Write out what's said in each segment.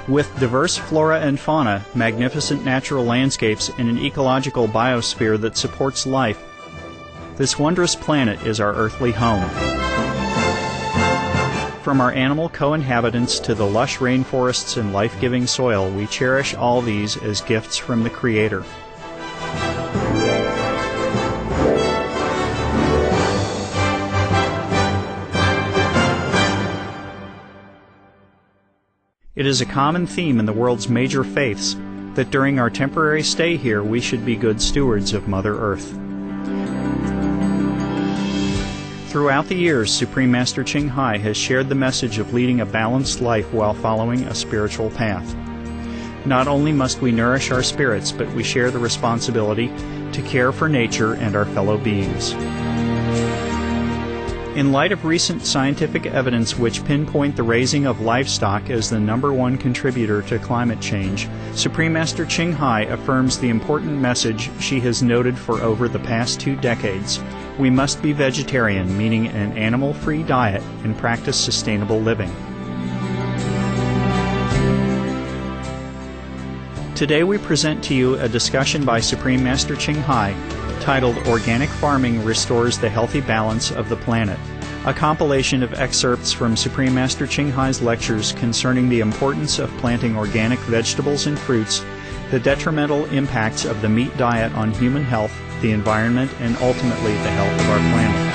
With diverse flora and fauna, magnificent natural landscapes, and an ecological biosphere that supports life, this wondrous planet is our earthly home. From our animal co-inhabitants to the lush rainforests and life-giving soil, we cherish all these as gifts from the Creator. It is a common theme in the world's major faiths that during our temporary stay here we should be good stewards of Mother Earth. Throughout the years, Supreme Master Ching has shared the message of leading a balanced life while following a spiritual path. Not only must we nourish our spirits, but we share the responsibility to care for nature and our fellow beings. In light of recent scientific evidence which pinpoint the raising of livestock as the #1 contributor to climate change, Supreme Master Ching affirms the important message she has noted for over the past 2 decades. We must be vegetarian, meaning an animal-free diet, and practice sustainable living. Today we present to you a discussion by Supreme Master Ching titled Organic Farming Restores the Healthy Balance of the Planet, a compilation of excerpts from Supreme Master Ching lectures concerning the importance of planting organic vegetables and fruits, the detrimental impacts of the meat diet on human health, the environment, and ultimately the health of our planet.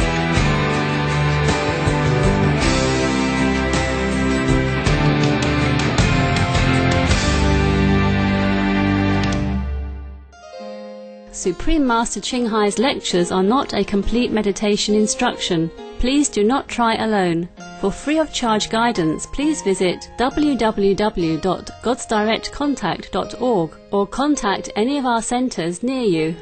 Supreme Master Ching lectures are not a complete meditation instruction. Please do not try alone. For free of charge guidance, please visit www.godsdirectcontact.org or contact any of our centers near you.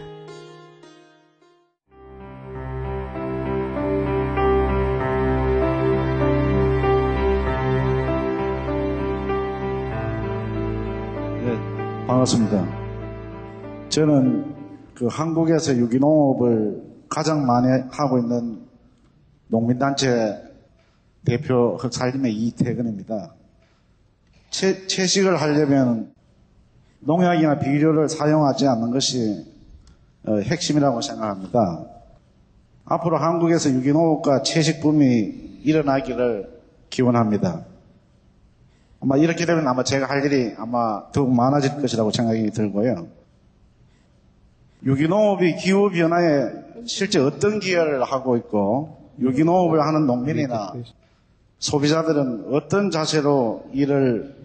네, 반갑습니다. 저는 한국에서 유기농업을 가장 많이 하고 있는 농민단체 대표 흑살림의 이태근입니다. 채식을 하려면 농약이나 비료를 사용하지 않는 것이 핵심이라고 생각합니다. 앞으로 한국에서 유기농업과 채식 붐이 일어나기를 기원합니다. 아마 이렇게 되면 아마 제가 할 일이 아마 더욱 많아질 것이라고 생각이 들고요. 유기농업이 기후변화에 실제 어떤 기여를 하고 있고 유기농업을 하는 농민이나 소비자들은 어떤 자세로 일을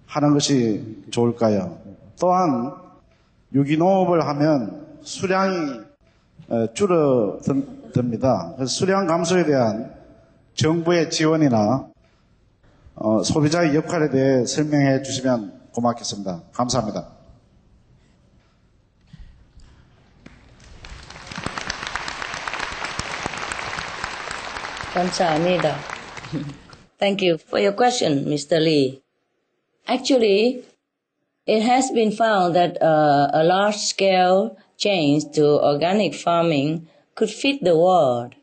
하는 것이 좋을까요? 또한 유기농업을 하면 수량이 줄어듭니다. 그래서 수량 감소에 대한 정부의 지원이나 소비자의 역할에 대해 설명해 주시면 고맙겠습니다. 감사합니다. Kamsahamnida. Thank you for your question, Mr. Lee. Actually, it has been found that a large-scale change to organic farming could feed the world.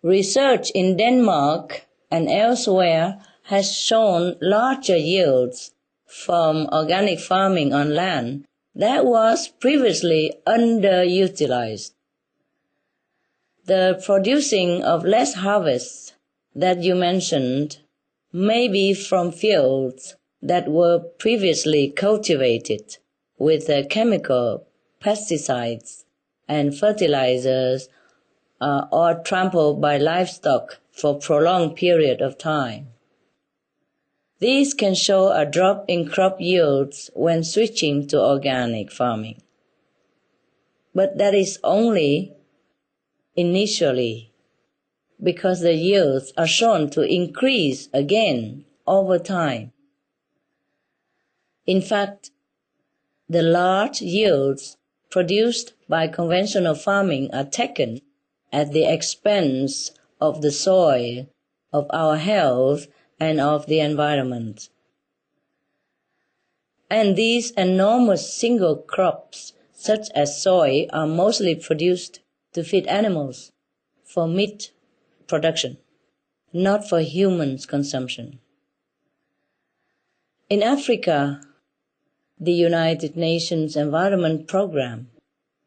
Research in Denmark and elsewhere has shown larger yields from organic farming on land that was previously underutilized. The producing of less harvests that you mentioned may be from fields that were previously cultivated with chemical pesticides and fertilizers or trampled by livestock for prolonged period of time. These can show a drop in crop yields when switching to organic farming. But that is only initially, because the yields are shown to increase again over time. In fact, the large yields produced by conventional farming are taken at the expense of the soil, of our health, and of the environment. And these enormous single crops, such as soy, are mostly produced to feed animals for meat production, not for human consumption. In Africa, the United Nations Environment Programme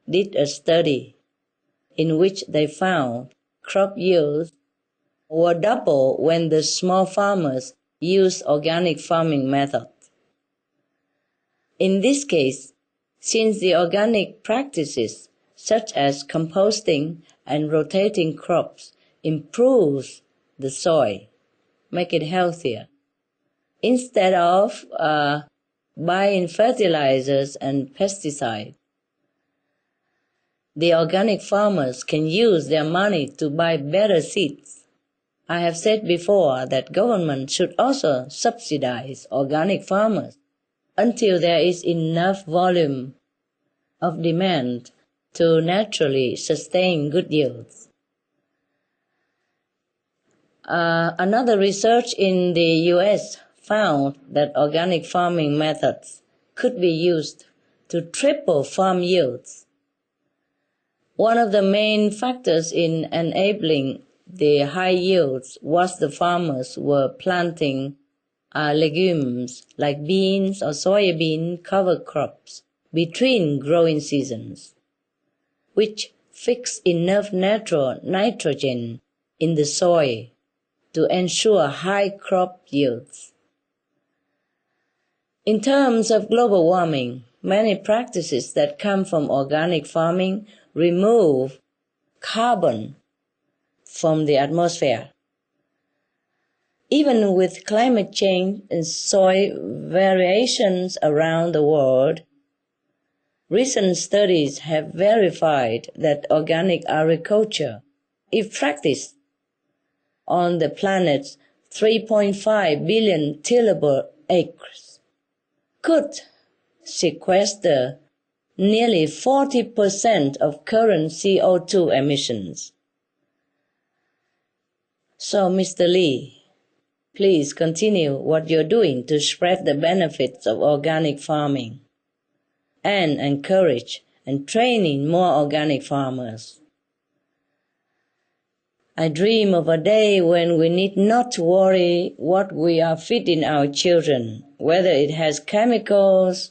did a study in which they found crop yields were double when the small farmers used organic farming methods. In this case, since the organic practices such as composting and rotating crops improves the soil, make it healthier, instead of buying fertilizers and pesticides, the organic farmers can use their money to buy better seeds. I have said before that government should also subsidize organic farmers until there is enough volume of demand to naturally sustain good yields. Another research in the US found that organic farming methods could be used to triple farm yields. One of the main factors in enabling the high yields was the farmers were planting legumes like beans or soybean cover crops between growing seasons, which fix enough natural nitrogen in the soil to ensure high crop yields. In terms of global warming, many practices that come from organic farming remove carbon from the atmosphere. Even with climate change and soil variations around the world, recent studies have verified that organic agriculture, if practiced on the planet's 3.5 billion tillable acres, could sequester nearly 40% of current CO2 emissions. So, Mr. Lee, please continue what you're doing to spread the benefits of organic farming and encourage and training more organic farmers. I dream of a day when we need not to worry what we are feeding our children, whether it has chemicals,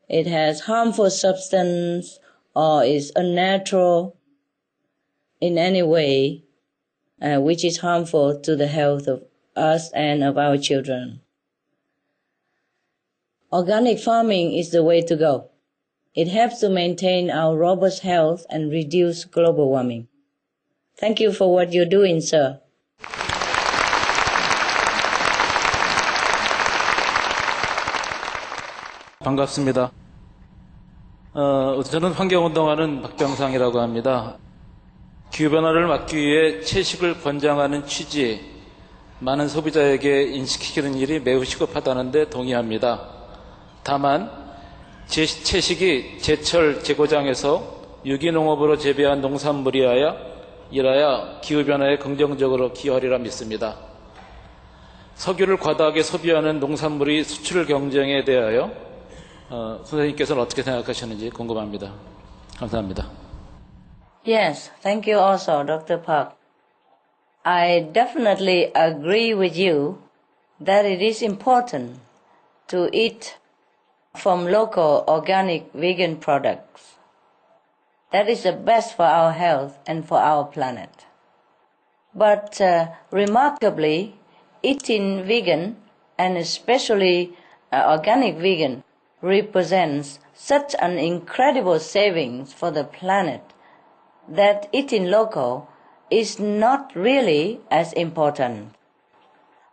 it has harmful substance, or is unnatural in any way, which is harmful to the health of us and of our children. Organic farming is the way to go. It helps to maintain our robust health and reduce global warming. Thank you for what you're doing, sir. 반갑습니다. 저는 환경운동하는 박병상이라고 합니다. 기후변화를 막기 위해 채식을 권장하는 취지에 많은 소비자에게 인식시키는 일이 매우 시급하다는 데 동의합니다. 다만 채식이 제철 제고장에서 유기농업으로 재배한 농산물이어야 기후변화에 긍정적으로 기여하리라 믿습니다. 석유를 과다하게 소비하는 농산물이 수출 경쟁에 대하여 선생님께서는 어떻게 생각하시는지 궁금합니다. 감사합니다. Yes, thank you also, Dr. Park. I definitely agree with you that it is important to eat from local organic vegan products. That is the best for our health and for our planet. But remarkably, eating vegan, and especially organic vegan, represents such an incredible savings for the planet that eating local is not really as important.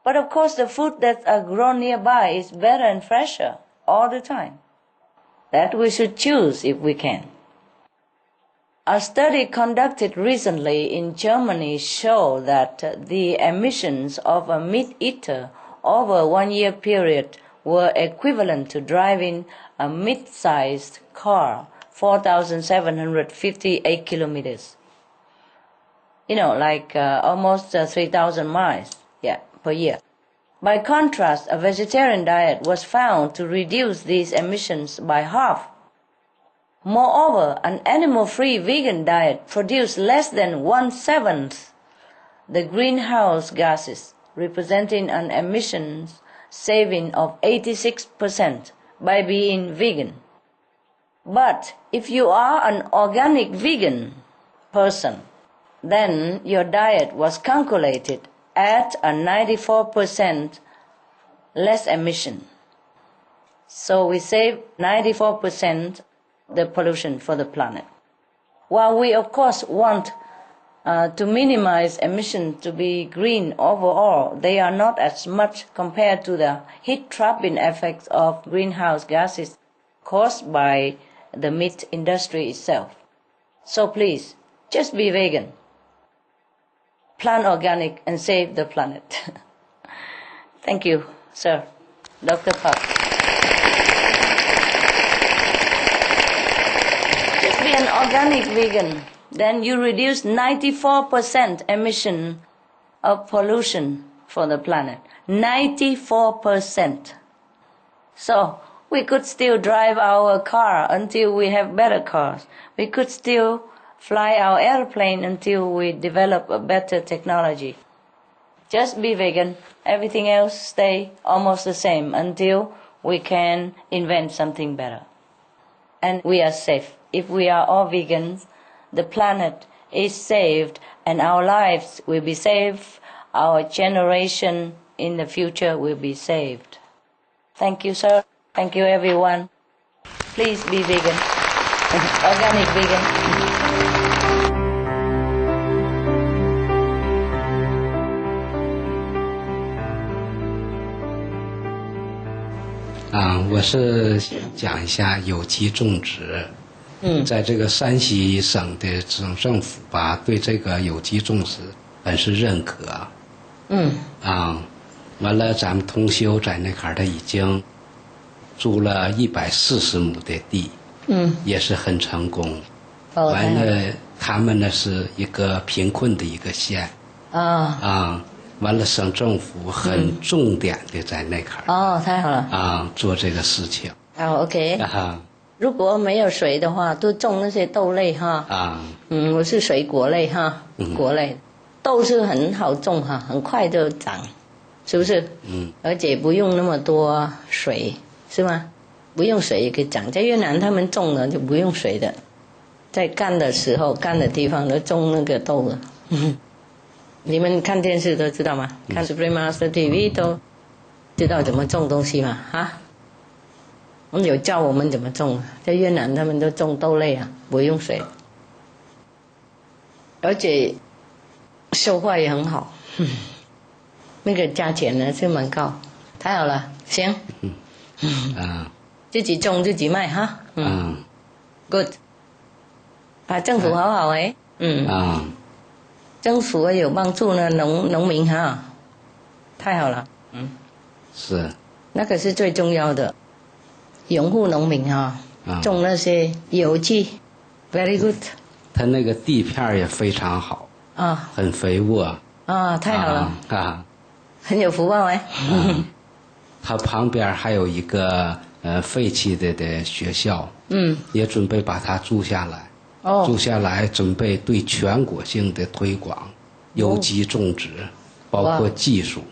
But of course, the food that are grown nearby is better and fresher all the time. That we should choose if we can. A study conducted recently in Germany showed that the emissions of a meat eater over a 1-year period were equivalent to driving a mid-sized car 4,758 kilometers. Almost 3,000 miles per year. By contrast, a vegetarian diet was found to reduce these emissions by half. Moreover, an animal-free vegan diet produced less than 1/7 the greenhouse gases, representing an emissions saving of 86% by being vegan. But if you are an organic vegan person, then your diet was calculated at a 94% less emission. So we save 94% the pollution for the planet. While we of course want to minimize emission to be green overall, they are not as much compared to the heat trapping effects of greenhouse gases caused by the meat industry itself. So please, just be vegan, plant organic, and save the planet. Thank you, sir. Dr. Park. Just be an organic vegan, then you reduce 94% emission of pollution for the planet. 94%. So we could still drive our car until we have better cars. We could still fly our airplane until we develop a better technology. Just be vegan. Everything else stay almost the same until we can invent something better. And we are safe. If we are all vegans, the planet is saved and our lives will be saved. Our generation in the future will be saved. Thank you, sir. Thank you, everyone. Please be vegan. Organic vegan. 我是讲一下有机种植。在这个山西省的省政府吧，对这个有机种植很是认可。完了，咱们同修在那块儿的已经租了140亩的地，也是很成功。完了，他们呢是一个贫困的一个县。完了，省政府很重点的在那块儿。太好了。做这个事情。OK。如果没有水的话，都种那些豆类哈。我是水果类哈，果类。豆是很好种哈，很快就长，是不是？而且不用那么多水，是吗？不用水也可以长。在越南他们种的就不用水的，在干的时候，干的地方都种那个豆了。你们看电视都知道吗？看 Supreme Master TV 都知道怎么种东西嘛？我们有教我们怎么种，在越南他们都种豆类啊，不用水，而且收获也很好。那个价钱呢是蛮高，太好了，行。自己种自己卖哈。Good。政府好好哎。政府有帮助呢，农民哈，太好了。是。那个是最重要的。拥护农民种那些有机 ，very good。他那个地片也非常好很肥沃太好了很有福报哎。他旁边还有一个废弃的学校，也准备把它租下来，租下来准备对全国性的推广有机种植，包括技术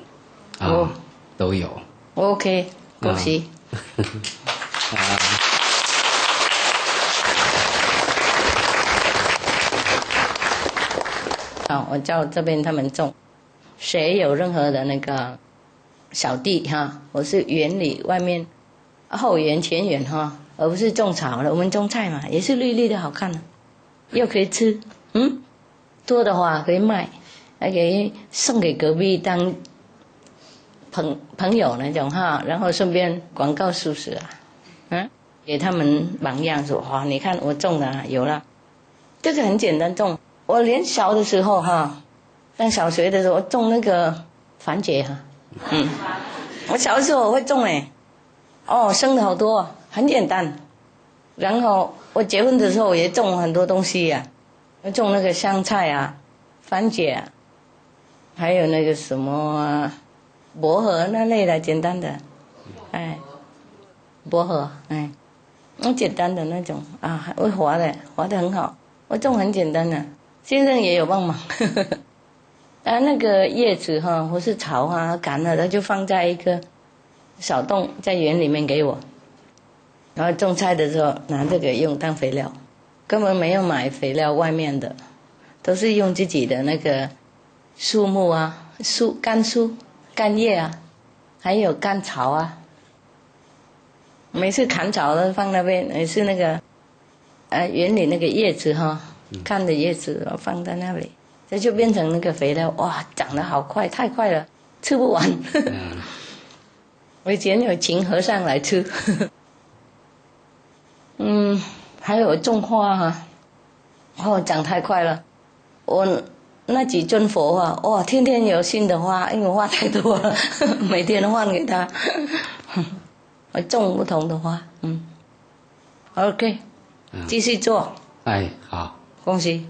都有。OK， 恭喜。我叫这边他们种，谁有任何的那个小地我是园里外面后园前园而不是种草的。我们种菜嘛，也是绿绿的好看又可以吃，多的话可以卖，还可以送给隔壁当朋友那种然后顺便广告叔叔给他们榜样说你看我种的有了，这个很简单种。我连小的时候上小学的时候我种那个番茄我小的时候我会种生的好多，很简单。然后我结婚的时候也种很多东西我种那个香菜番茄还有那个什么薄荷那类的简单的薄荷很简单的那种会滑的很好。我种很简单的，先生也有帮忙那个叶子或是草干了，它就放在一个小洞在园里面给我，然后种菜的时候拿这个用当肥料，根本没有买肥料外面的，都是用自己的那个树木啊、干树、干叶啊，还有干草啊。每次砍草都放那边，也是那个园里那个叶子哈，看的叶子放在那里，这就变成那个肥料。哇，长得好快，太快了，吃不完。我以前有请和尚来吃。还有种花哈，长太快了。我那几尊佛啊，哇，天天有新的花，因为花太多了，每天换给他。我种不同的花，OK，继续做。哎，好，恭喜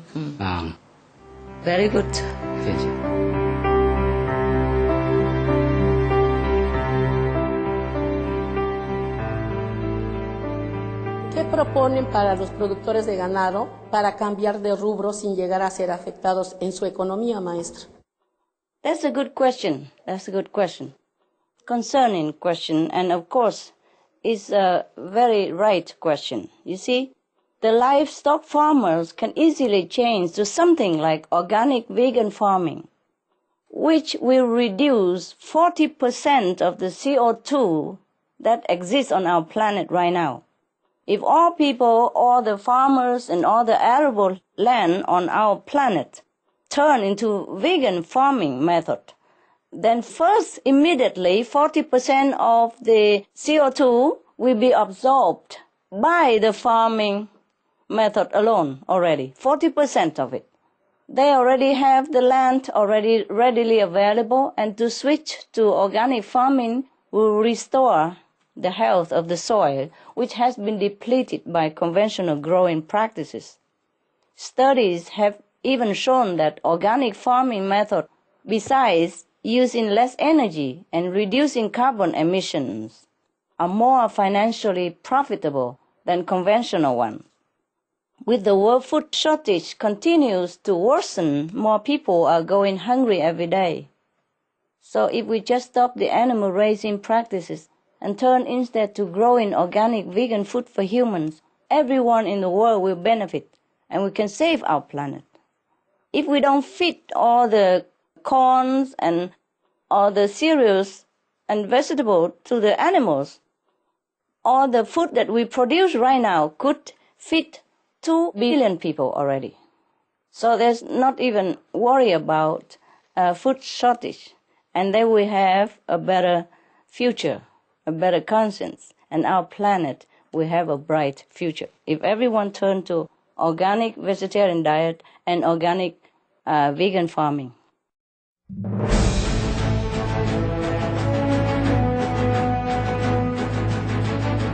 ，Very good，谢谢。¿Qué proponen para los productores de ganado para cambiar de rubro sin llegar a ser afectados en su economía, maestra? That's a good question. Concerning question, and of course, it's a very right question. You see, the livestock farmers can easily change to something like organic vegan farming, which will reduce 40% of the CO2 that exists on our planet right now. If all people, all the farmers and all the arable land on our planet turn into vegan farming method, then first immediately 40% of the CO2 will be absorbed by the farming method alone already, 40% of it. They already have the land already readily available, and to switch to organic farming will restore the health of the soil, which has been depleted by conventional growing practices. Studies have even shown that organic farming method, besides using less energy and reducing carbon emissions, are more financially profitable than conventional ones. With the world food shortage continues to worsen, more people are going hungry every day. So if we just stop the animal raising practices and turn instead to growing organic vegan food for humans, everyone in the world will benefit, and we can save our planet. If we don't feed all the corns and all the cereals and vegetables to the animals, all the food that we produce right now could feed 2 billion people already. So there's not even worry about food shortage, and then we have a better future, a better conscience, and our planet will have a bright future. If everyone turned to organic vegetarian diet and organic vegan farming.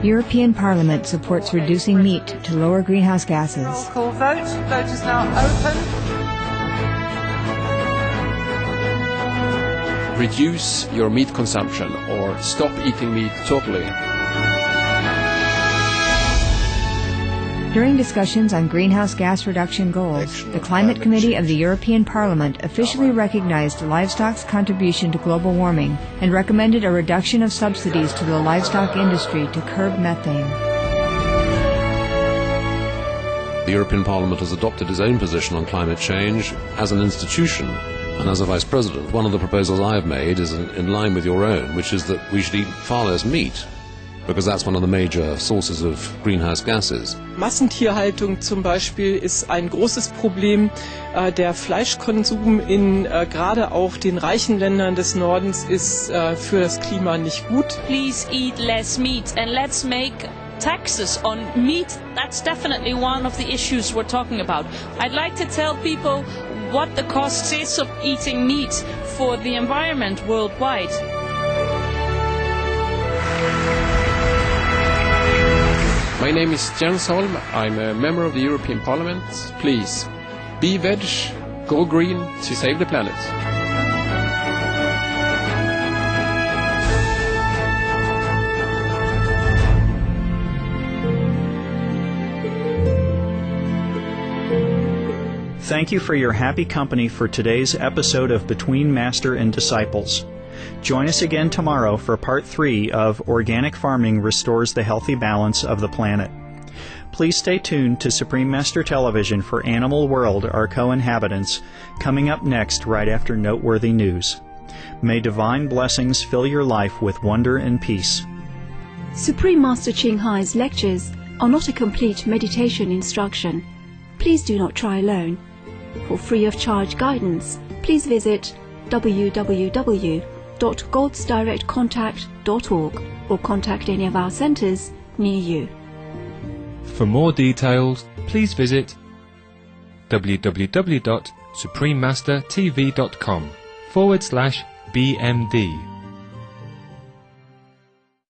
European Parliament supports reducing meat to lower greenhouse gases. Roll call vote. Vote is now open. Reduce your meat consumption or stop eating meat totally. During discussions on greenhouse gas reduction goals, the Climate Committee of the European Parliament officially recognized livestock's contribution to global warming and recommended a reduction of subsidies to the livestock industry to curb methane. The European Parliament has adopted its own position on climate change as an institution. And as a Vice President, one of the proposals I have made is in line with your own, which is that we should eat far less meat, because that's one of the major sources of greenhouse gases. Massentierhaltung zum Beispiel ist ein großes Problem. Der Fleischkonsum in gerade auch den reichen Ländern des Nordens ist für das Klima nicht gut. Please eat less meat and let's make taxes on meat. That's definitely one of the issues we're talking about. I'd like to tell people what the cost is of eating meat for the environment worldwide. My name is Jens Holm. I'm a member of the European Parliament. Please, be veg, go green to save the planet. Thank you for your happy company for today's episode of Between Master and Disciples. Join us again tomorrow for Part 3 of Organic Farming Restores the Healthy Balance of the Planet. Please stay tuned to Supreme Master Television for Animal World, Our Co-Inhabitants, coming up next right after noteworthy news. May divine blessings fill your life with wonder and peace. Supreme Master Ching Hai's lectures are not a complete meditation instruction. Please do not try alone. For free of charge guidance, please visit www.godsdirectcontact.org or contact any of our centers near you. For more details, please visit www.suprememastertv.com/BMD.